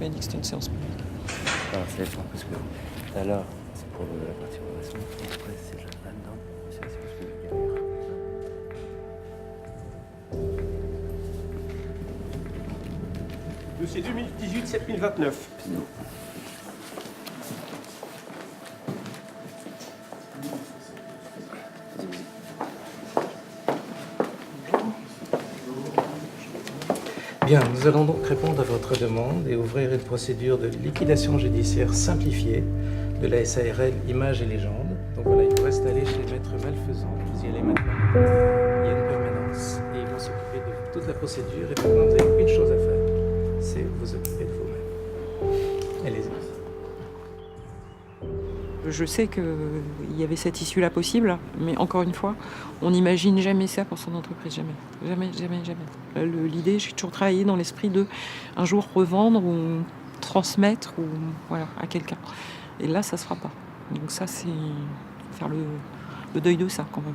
m'avais dit que c'était une séance publique. Alors, c'est fort parce que tout à l'heure, c'est pour la partie formation, après, c'est là-dedans, c'est la séance publique derrière. Dossier 2018-7029. Bien, nous allons donc répondre à votre demande et ouvrir une procédure de liquidation judiciaire simplifiée de la SARL Images et Légendes. Donc voilà, il vous reste à aller chez le maître malfaisant, vous y allez maintenant. Il y a une permanence et ils vont s'occuper de toute la procédure et maintenant vous avez une chose à faire, c'est vous occuper de vous-même. Allez-y. Je sais qu'il y avait cette issue-là possible, mais encore une fois, on n'imagine jamais ça pour son entreprise, jamais. Jamais, jamais, jamais. L'idée, j'ai toujours travaillé dans l'esprit de un jour revendre ou transmettre ou, voilà, à quelqu'un. Et là, ça ne se fera pas. Donc ça, c'est faire le deuil de ça quand même.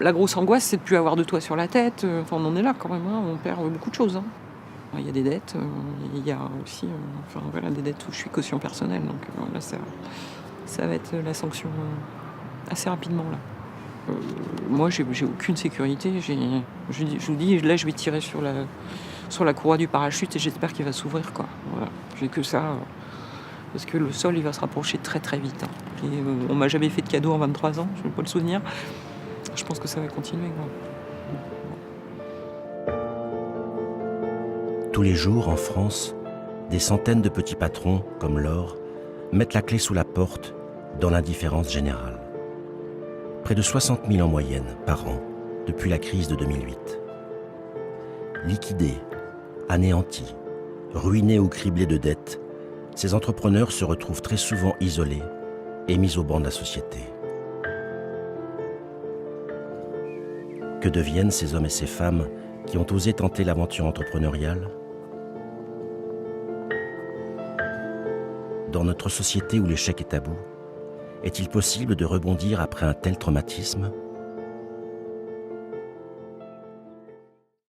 La grosse angoisse, c'est de ne plus avoir de toit sur la tête. Enfin, on en est là quand même, hein. On perd beaucoup de choses. Hein. Il y a des dettes, il y a aussi des dettes où je suis caution personnelle. Donc là, ça va être la sanction assez rapidement là. Moi, j'ai aucune sécurité. Je vous dis, là, je vais tirer sur la courroie du parachute et j'espère qu'il va s'ouvrir, quoi. Voilà. J'ai que ça, parce que le sol, il va se rapprocher très très vite. Hein. Et, on m'a jamais fait de cadeau en 23 ans, je n'ai pas le souvenir. Je pense que ça va continuer, quoi. Tous les jours, en France, des centaines de petits patrons, comme Laure, mettent la clé sous la porte dans l'indifférence générale. Près de 60 000 en moyenne par an depuis la crise de 2008. Liquidés, anéantis, ruinés ou criblés de dettes, ces entrepreneurs se retrouvent très souvent isolés et mis au banc de la société. Que deviennent ces hommes et ces femmes qui ont osé tenter l'aventure entrepreneuriale ? Dans notre société où l'échec est tabou, est-il possible de rebondir après un tel traumatisme ?